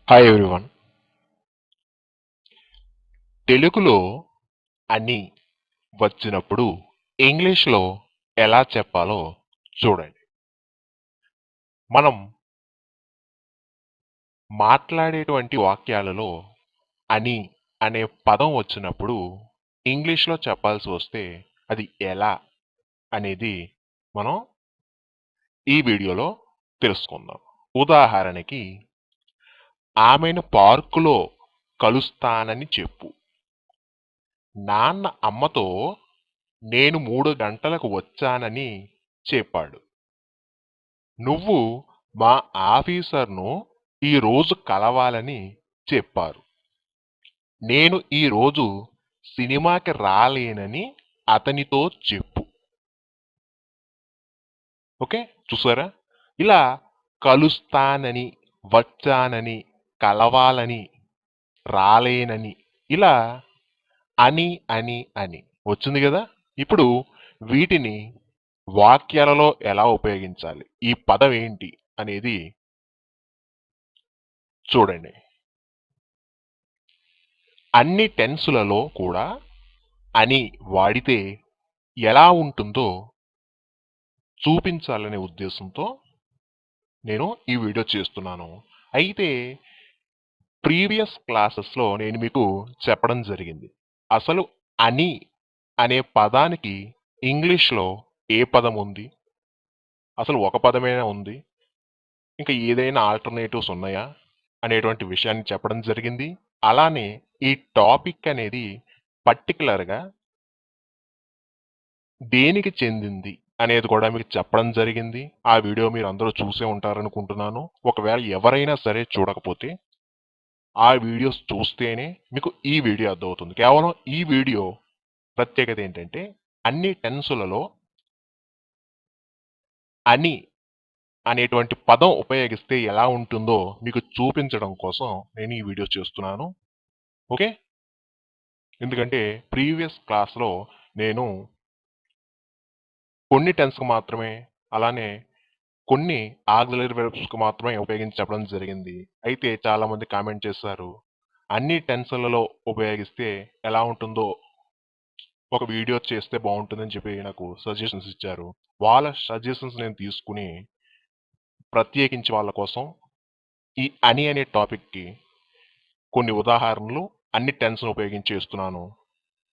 Hi everyone. తెలుగులో అని వచ్చినప్పుడు ఇంగ్లీష్లో ఎలా చెప్పాలో చూడండి. మనం మాట్లాడేటువంటి వాక్యాలలో అని అనే పదం వచ్చినప్పుడు ఇంగ్లీష్లో చెప్పాల్సి వస్తే అది ఎలా అనేది మనం ఈ వీడియోలో తెలుసుకుందాం. ఉదాహరణకి, ఆమెను పార్కులో కలుస్తానని చెప్పు. నాన్న అమ్మతో నేను 3 గంటలకు వచ్చానని చెప్పాడు. నువ్వు మా ఆఫీసర్ను ఈరోజు కలవాలని చెప్పారు. నేను ఈరోజు సినిమాకి రాలేనని అతనితో చెప్పు. ఓకే, చూసారా? ఇలా కలుస్తానని, వచ్చానని, కలవాలని, రాలేనని, ఇలా అని అని అని వచ్చింది కదా. ఇప్పుడు వీటిని వాక్యాలలో ఎలా ఉపయోగించాలి, ఈ పదం ఏంటి అనేది చూడండి. అన్ని టెన్సులలో కూడా అని వాడితే ఎలా ఉంటుందో చూపించాలనే ఉద్దేశంతో నేను ఈ వీడియో చేస్తున్నాను. అయితే ప్రీవియస్ క్లాసెస్లో నేను మీకు చెప్పడం జరిగింది, అసలు అని అనే పదానికి ఇంగ్లీష్లో ఏ పదం ఉంది, అసలు ఒక పదమైనా ఉంది, ఇంకా ఏదైనా ఆల్టర్నేటివ్స్ ఉన్నాయా అనేటువంటి విషయాన్ని చెప్పడం జరిగింది. అలానే ఈ టాపిక్ అనేది పర్టికులర్గా దేనికి చెందింది అనేది కూడా మీకు చెప్పడం జరిగింది. ఆ వీడియో మీరు అందరూ చూసే ఉంటారనుకుంటున్నాను. ఒకవేళ ఎవరైనా సరే చూడకపోతే ఆ వీడియోస్ చూస్తేనే మీకు ఈ వీడియో అర్థమవుతుంది. కేవలం ఈ వీడియో ప్రత్యేకత ఏంటంటే, అన్ని టెన్సులలో అని అనేటువంటి పదం ఉపయోగిస్తే ఎలా ఉంటుందో మీకు చూపించడం కోసం నేను ఈ వీడియో చేస్తున్నాను. ఓకే, ఎందుకంటే ప్రీవియస్ క్లాస్లో నేను కొన్ని టెన్స్కి మాత్రమే, అలానే కొన్ని ఆక్సిలరీ వెర్బ్స్కి మాత్రమే ఉపయోగించి చెప్పడం జరిగింది. అయితే చాలామంది కామెంట్ చేశారు, అన్ని టెన్సులలో ఉపయోగిస్తే ఎలా ఉంటుందో ఒక వీడియో చేస్తే బాగుంటుందని చెప్పి నాకు సజెషన్స్ ఇచ్చారు. వాళ్ళ సజెషన్స్ నేను తీసుకుని ప్రత్యేకించి వాళ్ళ కోసం ఈ అని అనే టాపిక్కి కొన్ని ఉదాహరణలు అన్ని టెన్స్ను ఉపయోగించి చేస్తున్నాను.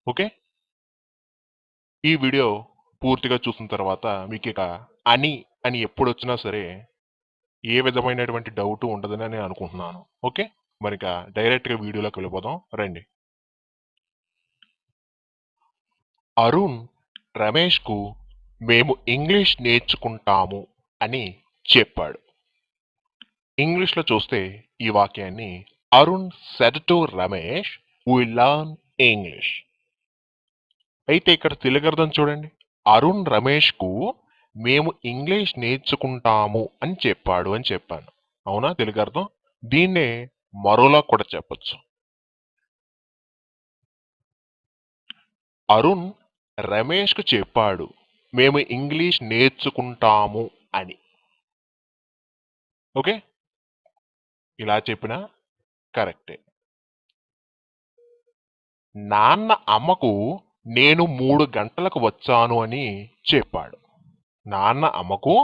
ఓకే, ఈ వీడియో పూర్తిగా చూసిన తర్వాత మీకు ఇక అని అని ఎప్పుడు వచ్చినా సరే ఏ విధమైనటువంటి డౌట్ ఉండదని నేను అనుకుంటున్నాను. ఓకే, మరి ఇక డైరెక్ట్గా వీడియోలోకి వెళ్ళిపోదాం రండి. అరుణ్ రమేష్కు మేము ఇంగ్లీష్ నేర్చుకుంటాము అని చెప్పాడు. ఇంగ్లీష్లో చూస్తే ఈ వాక్యాన్ని Arun said to Ramesh we learn English. అయితే ఇక్కడ తెలుగు అర్థం చూడండి. అరుణ్ రమేష్కు మేము ఇంగ్లీష్ నేర్చుకుంటాము అని చెప్పాడు అని చెప్పాను. అవునా? తెలుగు అర్థం. దీన్నే మరోలా కూడా చెప్పచ్చు. అరుణ్ రమేష్కు చెప్పాడు మేము ఇంగ్లీష్ నేర్చుకుంటాము అని. ఓకే, ఇలా చెప్పినా కరెక్టే. నాన్న అమ్మకు నేను 3 గంటలకు వచ్చాను అని చెప్పాడు. నాన్న అమ్మకు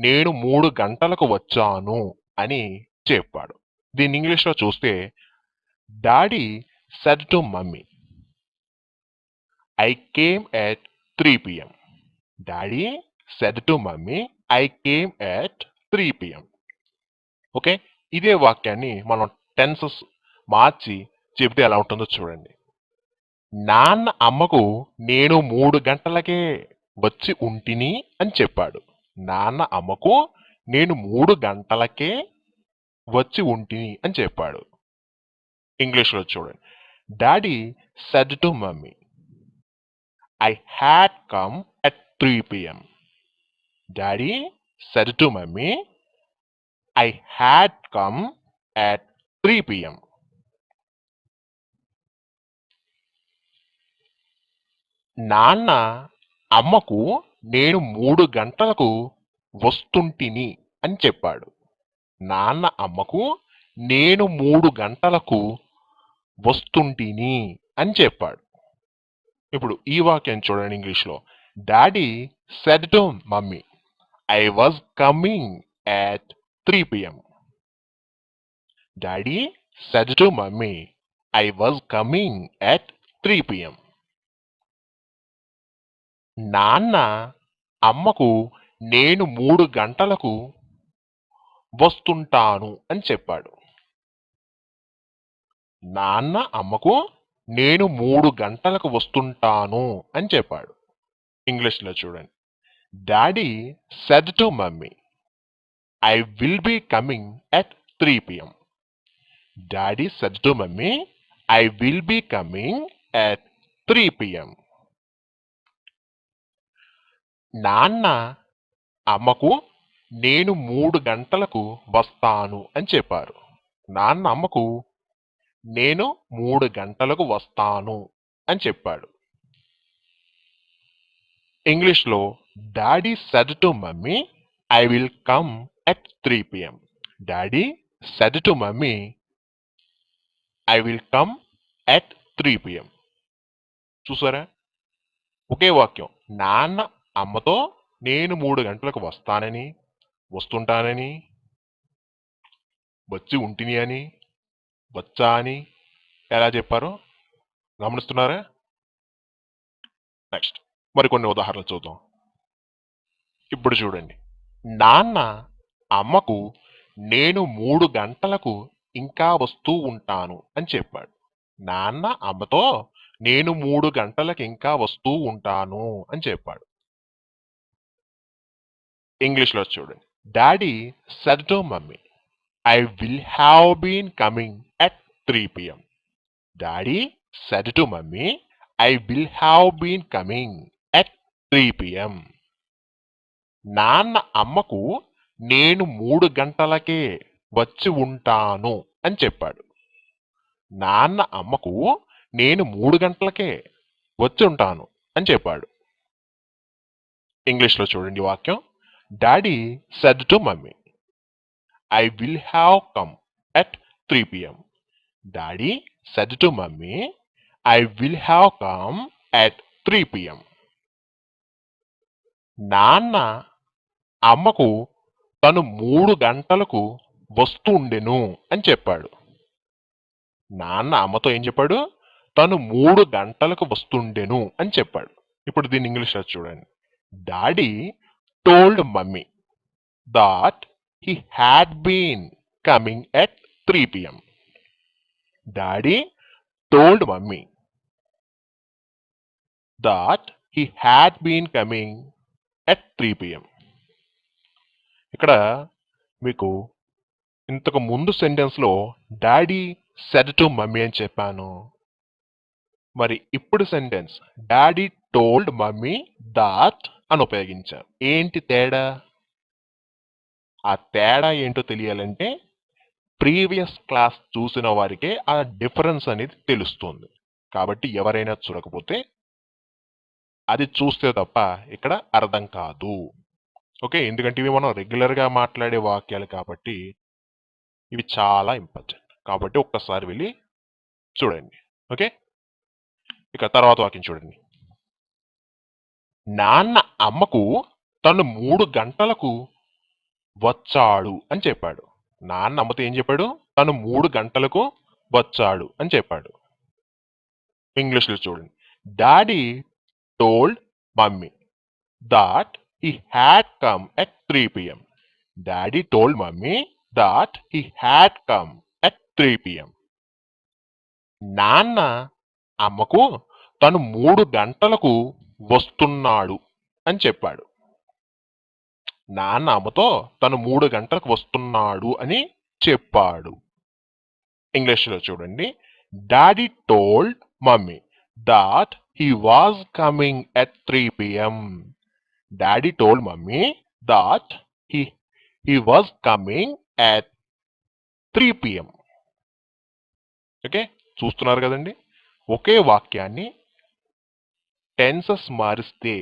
నేను 3 గంటలకు వచ్చాను అని చెప్పాడు. దీన్ని ఇంగ్లీష్లో చూస్తే daddy said to mummy I came at 3 PM. Daddy said to mummy I came at 3 PM. Okay, ఇదే వాక్యాన్ని మనం టెన్సెస్ మార్చి చెబితే ఎలా ఉంటుందో చూడండి. నాన్న అమ్మకు నేను 3 గంటలకే వచ్చి ఉంటిని అని చెప్పాడు. నాన్న అమ్మకు నేను 3 గంటలకే వచ్చి ఉంటిని అని చెప్పాడు. ఇంగ్లీష్లో చూడండి. Daddy said to mummy I had come at 3 PM. Daddy said to mummy I had come at 3 PM. నాన్న అమ్మకు నేను 3 గంటలకు వస్తుంటిని అని చెప్పాడు. నాన్న అమ్మకు నేను 3 గంటలకు వస్తుంటిని అని చెప్పాడు. ఇప్పుడు ఈ వాక్యం చూడండి ఇంగ్లీష్లో. Daddy said to mummy I was coming at 3 p.m. Daddy said to mummy I was coming at 3 p.m. నాన్న అమ్మకు నేను 3 గంటలకు వస్తుంటాను అని చెప్పాడు. నాన్న అమ్మకు నేను 3 గంటలకు వస్తుంటాను అని చెప్పాడు. ఇంగ్లీష్లో చూడండి. Daddy said to mummy I will be coming at 3 p.m. Daddy said to mummy I will be coming at 3 p.m. నాన్న అమ్మకు నేను 3 గంటలకు వస్తాను అని చెప్పారు. నాన్న అమ్మకు నేను 3 గంటలకు వస్తాను అని చెప్పాడు. ఇంగ్లీష్లో daddy said to mummy I will come at 3 p.m. Daddy said to mummy I will come at 3 p.m. చూసారా? ఒకే వాక్యం. నాన్న అమ్మతో నేను 3 గంటలకు వస్తానని, వస్తుంటానని, వచ్చి ఉంటిని అని, వచ్చా అని ఎలా చెప్పారో గమనిస్తున్నారా? నెక్స్ట్ మరికొన్ని ఉదాహరణలు చూద్దాం. ఇప్పుడు చూడండి. నాన్న అమ్మకు నేను 3 గంటలకు ఇంకా వస్తూ ఉంటాను అని చెప్పాడు. నాన్న అమ్మతో నేను 3 గంటలకు ఇంకా వస్తూ ఉంటాను అని చెప్పాడు. ఇంగ్లీష్లో చూడండి. Daddy said to mummy I will have been coming at 3 p.m. Daddy said to mummy I will have been coming at 3 p.m. నాన్న అమ్మకు నేను 3 గంటలకే వచ్చి ఉంటాను అని చెప్పాడు. నాన్న అమ్మకు నేను 3 గంటలకే వచ్చి ఉంటాను అని చెప్పాడు. ఇంగ్లీష్లో చూడండి వాక్యం. Daddy said to mummy I will have come at 3 p.m. Daddy said to mummy I will have come at 3 p.m. నాన్న అమ్మకు తను 3 గంటలకు వస్తుండెను అని చెప్పాడు. నాన్న అమ్మతో ఏం చెప్పాడు? తను 3 గంటలకు వస్తుండెను అని చెప్పాడు. ఇప్పుడు దీన్ని ఇంగ్లీష్లో చూడండి. Daddy told mummy that he had been coming at 3 p.m. Daddy told mummy that he had been coming at 3 p.m. ఇక్కడ మీకు ఇంతకు ముందు సెంటెన్స్లో డాడీ సెడ్ టు మమ్మీ అని చెప్పాను. మరి ఇప్పుడు sentence daddy told mummy that అని ఉపయోగించాను. ఏంటి తేడా? ఆ తేడా ఏంటో తెలియాలంటే ప్రీవియస్ క్లాస్ చూసిన వారికే ఆ డిఫరెన్స్ అనేది తెలుస్తుంది. కాబట్టి ఎవరైనా చూడకపోతే అది చూస్తే తప్ప ఇక్కడ అర్థం కాదు. ఓకే, ఎందుకంటే ఇవి మనం రెగ్యులర్గా మాట్లాడే వాక్యాలు కాబట్టి ఇవి చాలా ఇంపార్టెంట్. కాబట్టి ఒక్కసారి వెళ్ళి చూడండి. ఓకే, ఇక తర్వాత వాక్యం చూడండి. నాన్న అమ్మకు తను 3 గంటలకు వచ్చాడు అని చెప్పాడు. నాన్న అమ్మతో ఏం చెప్పాడు? తను 3 గంటలకు వచ్చాడు అని చెప్పాడు. ఇంగ్లీష్లో చూడండి. Daddy told mummy that he had come at 3 p.m. Daddy told mummy that he had come at 3 p.m. నాన్న అమ్మకు తను 3 గంటలకు వస్తున్నాడు అని చెప్పాడు. నాన్న అమ్మతో తను 3 గంటలకు వస్తున్నాడు అని చెప్పాడు. ఇంగ్లీష్లో చూడండి. Daddy told mummy that he was coming at 3 p.m. Daddy told mummy that he was coming at 3 p.m. Okay, చూస్తున్నారు కదండి. ఒకే వాక్యాన్ని టెన్సెస్ మారిస్తే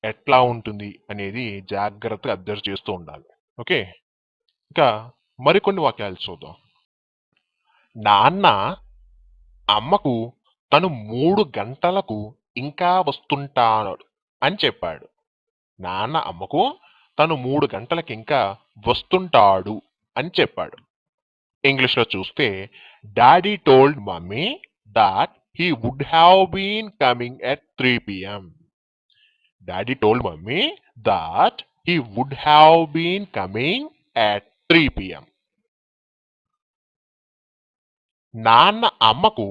ఎట్లా ఉంటుంది అనేది జాగ్రత్తగా అబ్జర్వ్ చేస్తూ ఉండాలి. ఓకే, ఇంకా మరికొన్ని వాక్యాలు చూద్దాం. నాన్న అమ్మకు తను 3 గంటలకు ఇంకా వస్తుంటాడు అని చెప్పాడు. నాన్న అమ్మకు తను 3 గంటలకి ఇంకా వస్తుంటాడు అని చెప్పాడు. ఇంగ్లీష్లో చూస్తే daddy told mummy that he would have been coming at 3 p.m. Daddy told mummy that he would have been coming at 3 p.m. నాన్న అమ్మకు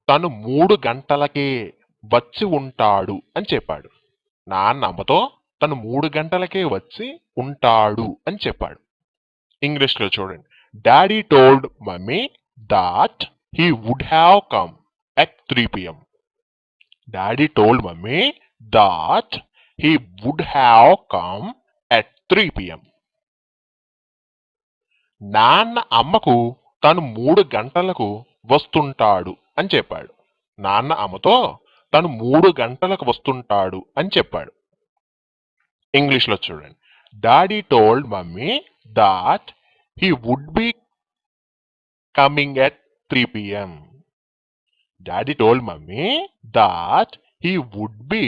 తను 3 గంటలకే వచ్చి ఉంటాడు అని చెప్పాడు. నాన్న అమ్మతో తను 3 గంటలకే వచ్చి ఉంటాడు అని చెప్పాడు. ఇంగ్లీష్లో చూడండి. Daddy told mummy that he would have come at 3 p.m. Daddy told mummy that he would have come at 3 p.m. నాన్న అమ్మకు తను 3 గంటలకు వస్తుంటాడు అని చెప్పాడు. నాన్న అమ్మతో తను 3 గంటలకు వస్తుంటాడు అని చెప్పాడు. ఇంగ్లీష్లో చూడండి. Daddy told mummy that he would be coming at 3 p.m. Daddy told mummy that he would be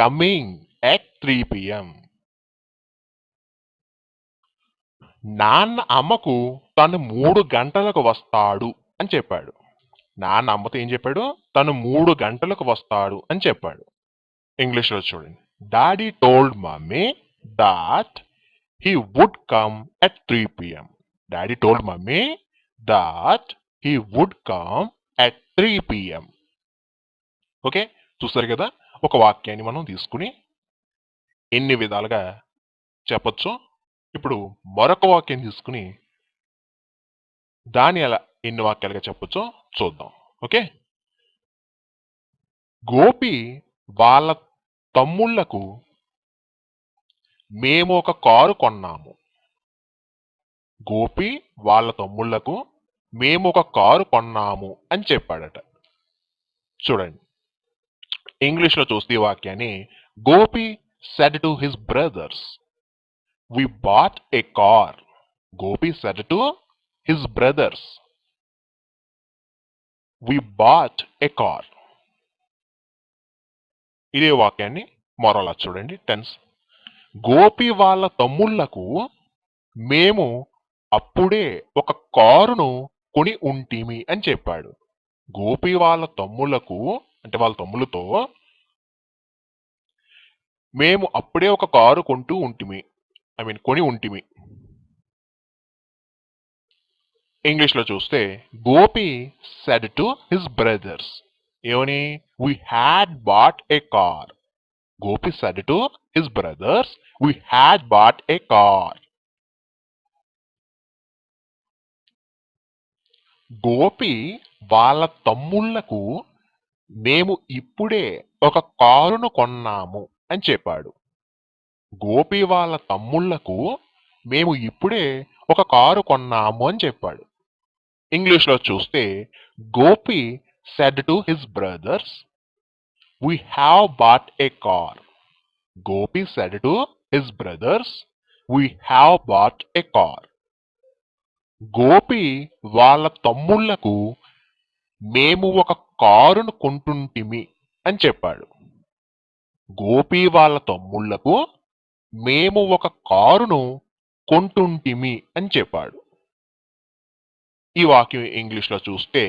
coming at 3 p.m. నాన్న అమ్మకు తను 3 గంటలకు వస్తాడు అని చెప్పాడు. నాన్న అమ్మతో ఏం చెప్పాడు? తను 3 గంటలకు వస్తాడు అని చెప్పాడు. ఇంగ్లీష్లో చూడండి. Daddy told mummy that he would come at 3 p.m. Daddy told mummy that he would come at 3 p.m. Okay, చూసారు కదా, ఒక వాక్యాన్ని మనం తీసుకుని ఎన్ని విధాలుగా చెప్పొచ్చు. ఇప్పుడు మరొక వాక్యం తీసుకుని దాన్ని ఎలా ఎన్ని వాక్యాలుగా చెప్పొచ్చో చూద్దాం. ఓకే, గోపి వాళ్ళ తమ్ముళ్లకు మేము ఒక కారు కొన్నాము. గోపి వాళ్ళ తమ్ముళ్లకు మేము ఒక కారు కొన్నాము అని చెప్పాడట. చూడండి, ఇంగ్లీష్లో చూస్తే ఈ వాక్యాన్ని Gopi said to his brothers, we bought a car. Gopi said to his brothers, we bought a car. ఇదే వాక్యాన్ని మరోలా చూడండి. టెన్స్. గోపి వాళ్ళ తమ్ముళ్లకు మేము అప్పుడే ఒక కారును కొని ఉంటిమి అని చెప్పాడు. గోపి వాళ్ళ తమ్ముళ్లకు అంటే వాళ్ళ తమ్ములతో మేము అప్పుడే ఒక కారు కొంటూ ఉంటిమి, కొని ఉంటిమి. ఇంగ్లీష్లో చూస్తే Gopi said to his brothers, ఏమని? we had bought a car. Gopi said to his brothers, we had bought a car. Gopi వాళ్ళ తమ్ముళ్లకు మేము ఇప్పుడే ఒక కారును కొన్నాము అని చెప్పాడు. గోపి వాళ్ళ తమ్ముళ్లకు మేము ఇప్పుడే ఒక కారు కొన్నాము అని చెప్పాడు. ఇంగ్లీష్లో చూస్తే Gopi said to his brothers, we have bought a car. Gopi said to his brothers, we have bought a car. Gopi వాళ్ళ తమ్ముళ్లకు మేము ఒక కారును కొంటుంటిమి అని చెప్పాడు. గోపి వాళ్ళ తమ్ముళ్లకు మేము ఒక కారును కొంటుంటిమి అని చెప్పాడు. ఈ వాక్యం ఇంగ్లీష్లో చూస్తే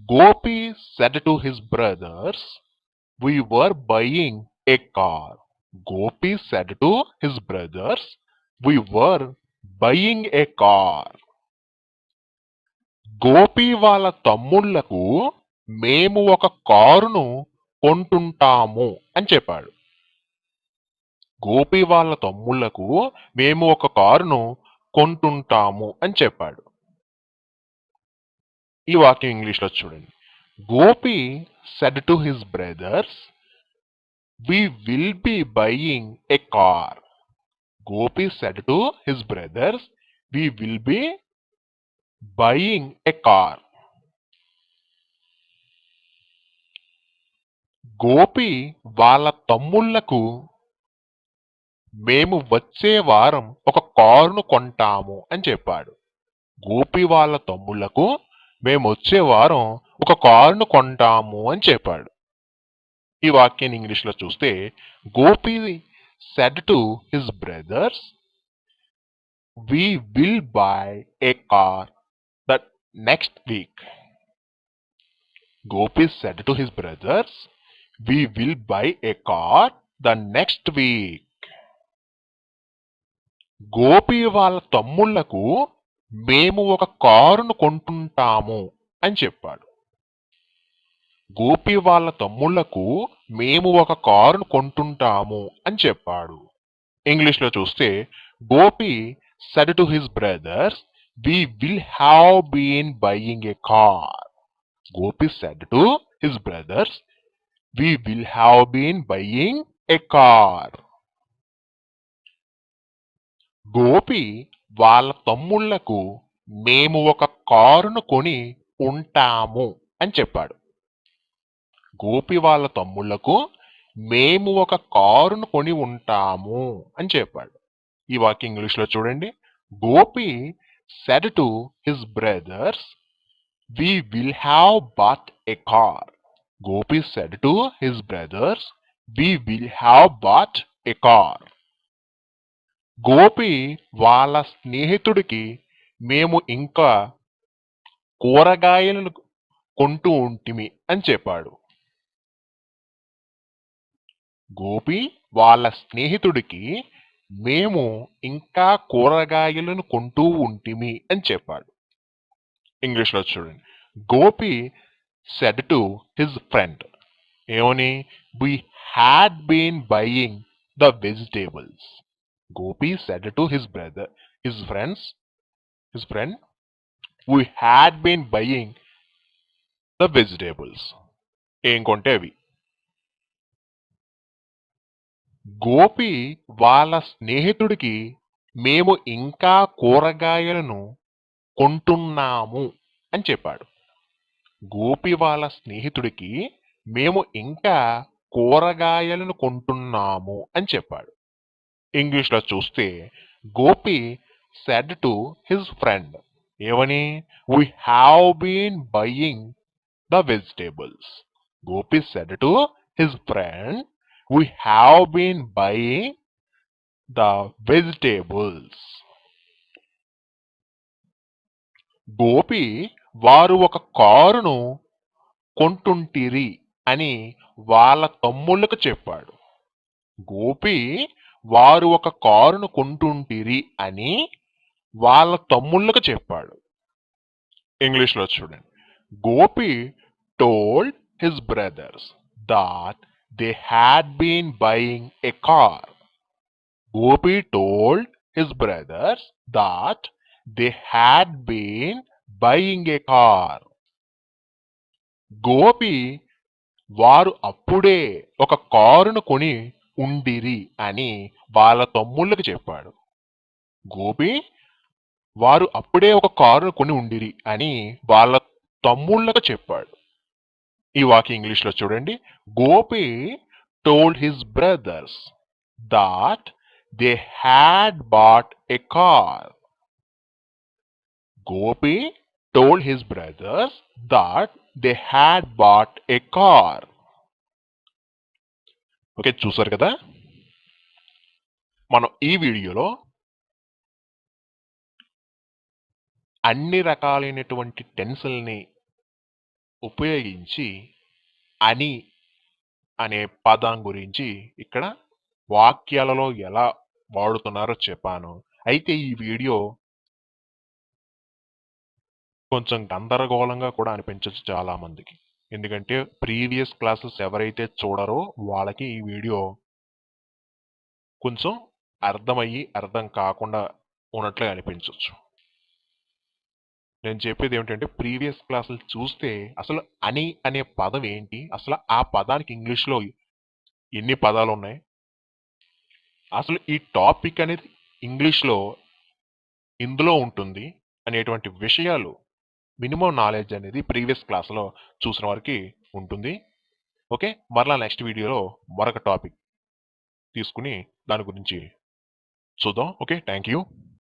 Gopi said to his brothers, we were buying a car. Gopi said to his brothers, we were buying a car. Gopi వాళ్ళ తమ్ముళ్లకు మేము ఒక కారును కొంటుంటాము అని చెప్పాడు. గోపి వాళ్ళ తమ్ముళ్లకు మేము ఒక కారును కొంటుంటాము అని చెప్పాడు. ఈ వాక్యం ఇంగ్లీష్లో చూడండి. Gopi said to his brothers, we will be buying a car. Gopi said to his brothers, we will be buying a car. Gopi వాళ్ళ తమ్ముళ్లకు మేము వచ్చే వారం ఒక కారును కొంటాము అని చెప్పాడు. గోపి వాళ్ళ తమ్ముళ్లకు మేము వచ్చే వారం ఒక కారును కొంటాము అని చెప్పాడు. ఈ వాక్యాన్ని ఇంగ్లీష్లో చూస్తే Gopi said to his brothers we will buy a car the next week. Gopi said to his brothers, we will buy a car the next week. Gopi వాళ్ళ తమ్ముళ్లకు మేము ఒక కారును కొంటుంటాము అని చెప్పాడు. గోపి వాళ్ళ తమ్ముళ్లకు మేము ఒక కారును కొంటుంటాము అని చెప్పాడు. ఇంగ్లీష్లో చూస్తే Gopi said to his brothers, we will have been buying a car. Gopi said to his brothers, we will have been buying a car. Gopi వాళ్ళ తమ్ముళ్లకు మేము ఒక కారును కొని ఉంటాము అని చెప్పాడు. గోపి వాళ్ళ తమ్ముళ్లకు మేము ఒక కారును కొని ఉంటాము అని చెప్పాడు. ఈ వాక్యం ఇంగ్లీష్లో చూడండి. Gopi said to his brothers, we will have bought a car. Gopi said to his brothers, we will have bought a car. Gopi వాళ్ళ స్నేహితుడికి మేము ఇంకా కూరగాయలను కొంటూ ఉంటిమి అని చెప్పాడు. గోపి వాళ్ళ స్నేహితుడికి మేము ఇంకా కూరగాయలను కొంటూ ఉంటిమి అని చెప్పాడు. ఇంగ్లీష్లో చూడండి. Gopi said to his friend ఏమని, we had been buying the vegetables. Gopi said to his friend, we had been buying the vegetables. ఏం కొంటే అవి. గోపి వాళ్ళ స్నేహితుడికి మేము ఇంకా కూరగాయలను కొంటున్నాము అని చెప్పాడు. గోపి వాళ్ళ స్నేహితుడికి మేము ఇంకా కూరగాయలను కొంటున్నాము అని చెప్పాడు. ఇంగ్లీష్లో చూస్తే Gopi said to his friend ఏమని, we have been buying the vegetables. Gopi said to his friend, we have been buying the vegetables. Gopi వారు ఒక కారును కొంటుంటిరి అని వాళ్ళ తమ్ముళ్ళకు చెప్పాడు. గోపి వారు ఒక కారును కొంటుంటిరి అని వాళ్ళ తమ్ముళ్ళకు చెప్పాడు. ఇంగ్లీష్లో చూడండి. Gopi told his brothers that they had been buying a car. Gopi told his brothers that they had been buying a car. Gopi వారు అప్పుడే ఒక కారును కొని ఉండిరి అని వాళ్ళ తమ్ముళ్ళకి చెప్పాడు. గోపి వారు అప్పుడే ఒక కారును కొని ఉండిరి అని వాళ్ళ తమ్ముళ్ళకు చెప్పాడు. ఈ వాక్యం ఇంగ్లీష్లో చూడండి. Gopi told his brothers that they had bat a car. Gopi told his brothers that they had bought a car. Okay, చూసారు కదా. మనం ఈ వీడియోలో అన్ని రకాలైనటువంటి టెన్సుల్ని ఉపయోగించి అని అనే పదం గురించి ఇక్కడ వాక్యాలలో ఎలా వాడుతున్నారో చెప్పాను. అయితే ఈ వీడియో కొంచెం గందరగోళంగా కూడా అనిపించవచ్చు చాలా మందికి. ఎందుకంటే ప్రీవియస్ క్లాసెస్ ఎవరైతే చూడరో వాళ్ళకి ఈ వీడియో కొంచెం అర్థం కాకుండా ఉన్నట్లుగా అనిపించవచ్చు. నేను చెప్పేది ఏమిటంటే ప్రీవియస్ క్లాసులు చూస్తే అసలు అని అనే పదం ఏంటి, అసలు ఆ పదానికి ఇంగ్లీష్లో ఎన్ని పదాలు ఉన్నాయి, అసలు ఈ టాపిక్ అనేది ఇంగ్లీష్లో ఇందులో ఉంటుంది అనేటువంటి విషయాలు మినిమం నాలెడ్జ్ అనేది ప్రీవియస్ క్లాస్లో చూసిన వారికి ఉంటుంది. ఓకే, మరలా నెక్స్ట్ వీడియోలో మరొక టాపిక్ తీసుకుని దాని గురించి చూద్దాం. Okay, thank you.